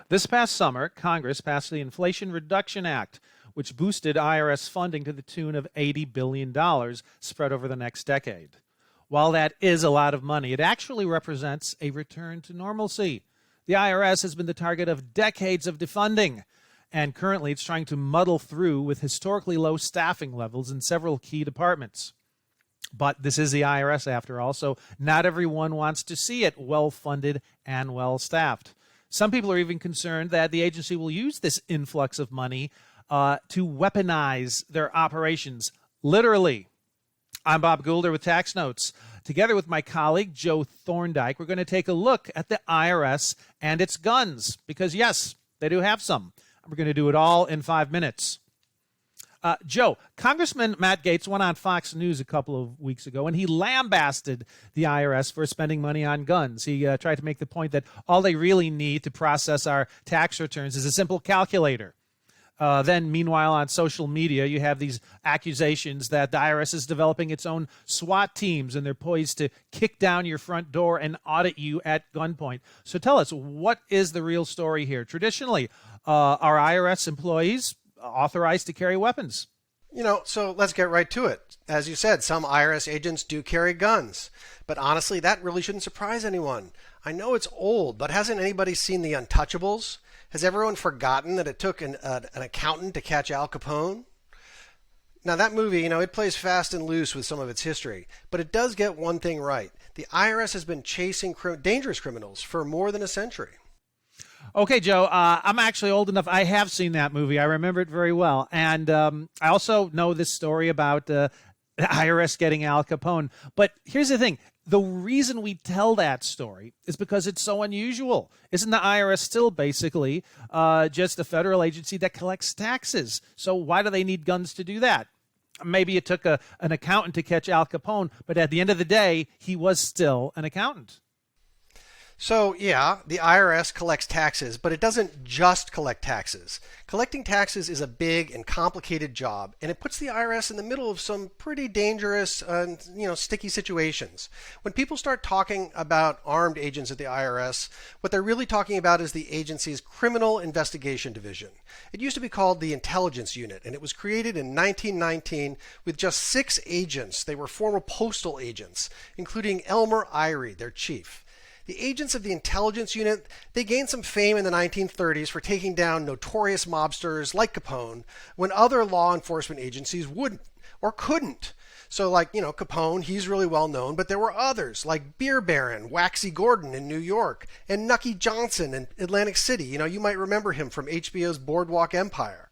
This past summer, Congress passed the Inflation Reduction Act, which boosted IRS funding to the tune of $80 billion spread over the next decade. While that is a lot of money, it actually represents a return to normalcy. The IRS has been the target of decades of defunding, and currently it's trying to muddle through with historically low staffing levels in several key departments. But this is the IRS after all, so not everyone wants to see it well-funded and well-staffed. Some people are even concerned that the agency will use this influx of money to weaponize their operations, literally. I'm Bob Goulder with Tax Notes. Together with my colleague, Joe Thorndike, we're going to take a look at the IRS and its guns, because yes, they do have some. We're going to do it all in 5 minutes. Joe, Congressman Matt Gaetz went on Fox News a couple of weeks ago, and he lambasted the IRS for spending money on guns. He tried to make the point that all they really need to process our tax returns is a simple calculator. Then, meanwhile, on social media, you have these accusations that the IRS is developing its own SWAT teams, and they're poised to kick down your front door and audit you at gunpoint. So tell us, what is the real story here? Traditionally, are IRS employees authorized to carry weapons? So let's get right to it. As you said, some IRS agents do carry guns. But honestly, that really shouldn't surprise anyone. I know it's old, but hasn't anybody seen The Untouchables? Has everyone forgotten that it took an accountant to catch Al Capone? Now that movie, it plays fast and loose with some of its history, but it does get one thing right. The IRS has been chasing dangerous criminals for more than a century. Okay, Joe, I'm actually old enough. I have seen that movie. I remember it very well. And I also know this story about the IRS getting Al Capone. But here's the thing. The reason we tell that story is because it's so unusual. Isn't the IRS still basically just a federal agency that collects taxes? So why do they need guns to do that? Maybe it took an accountant to catch Al Capone, but at the end of the day, he was still an accountant. So yeah, the IRS collects taxes, but it doesn't just collect taxes. Collecting taxes is a big and complicated job, and it puts the IRS in the middle of some pretty dangerous and sticky situations. When people start talking about armed agents at the IRS, what they're really talking about is the agency's Criminal Investigation Division. It used to be called the Intelligence Unit, and it was created in 1919 with just 6 agents. They were former postal agents, including Elmer Eyre, their chief. The agents of the intelligence unit, they gained some fame in the 1930s for taking down notorious mobsters like Capone when other law enforcement agencies wouldn't or couldn't. So Capone, he's really well known, but there were others like Beer Baron, Waxy Gordon in New York, and Nucky Johnson in Atlantic City. You might remember him from HBO's Boardwalk Empire.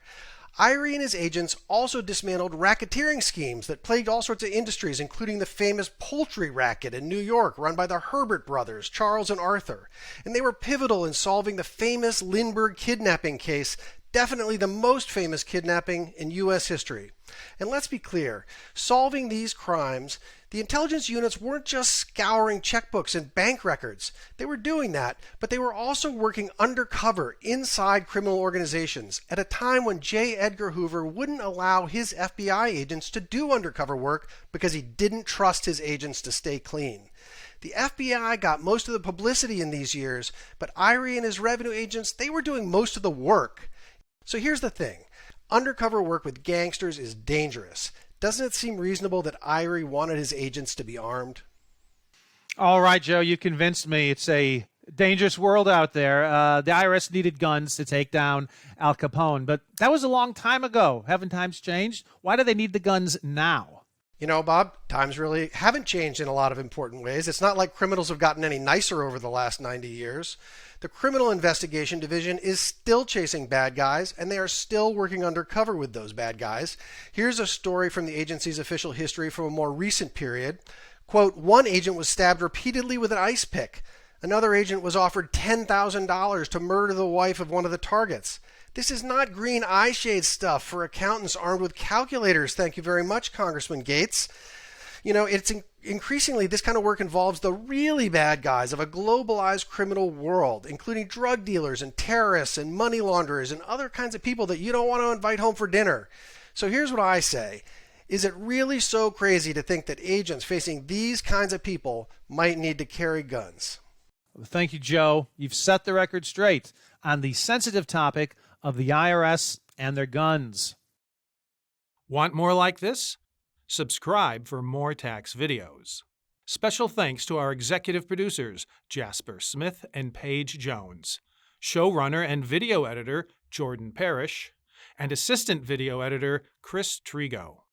Eyre and his agents also dismantled racketeering schemes that plagued all sorts of industries, including the famous poultry racket in New York run by the Herbert brothers, Charles and Arthur. And they were pivotal in solving the famous Lindbergh kidnapping case, definitely the most famous kidnapping in U.S. history. And let's be clear, solving these crimes, the intelligence units weren't just scouring checkbooks and bank records. They were doing that, but they were also working undercover inside criminal organizations at a time when J. Edgar Hoover wouldn't allow his FBI agents to do undercover work because he didn't trust his agents to stay clean. The FBI got most of the publicity in these years, but Eyre and his revenue agents, they were doing most of the work. So here's the thing. Undercover work with gangsters is dangerous. Doesn't it seem reasonable that Eyre wanted his agents to be armed? All right, Joe, you convinced me. It's a dangerous world out there. The IRS needed guns to take down Al Capone, but that was a long time ago. Haven't times changed? Why do they need the guns now? Bob, times really haven't changed in a lot of important ways. It's not like criminals have gotten any nicer over the last 90 years. The Criminal Investigation Division is still chasing bad guys, and they are still working undercover with those bad guys. Here's a story from the agency's official history from a more recent period. Quote, one agent was stabbed repeatedly with an ice pick. Another agent was offered $10,000 to murder the wife of one of the targets. This is not green eye shade stuff for accountants armed with calculators. Thank you very much, Congressman Gaetz. It's increasingly this kind of work involves the really bad guys of a globalized criminal world, including drug dealers and terrorists and money launderers and other kinds of people that you don't want to invite home for dinner. So here's what I say. Is it really so crazy to think that agents facing these kinds of people might need to carry guns? Thank you, Joe. You've set the record straight on the sensitive topic of the IRS and their guns. Want more like this? Subscribe for more tax videos. Special thanks to our executive producers, Jasper Smith and Paige Jones, showrunner and video editor, Jordan Parrish, and assistant video editor, Chris Trigo.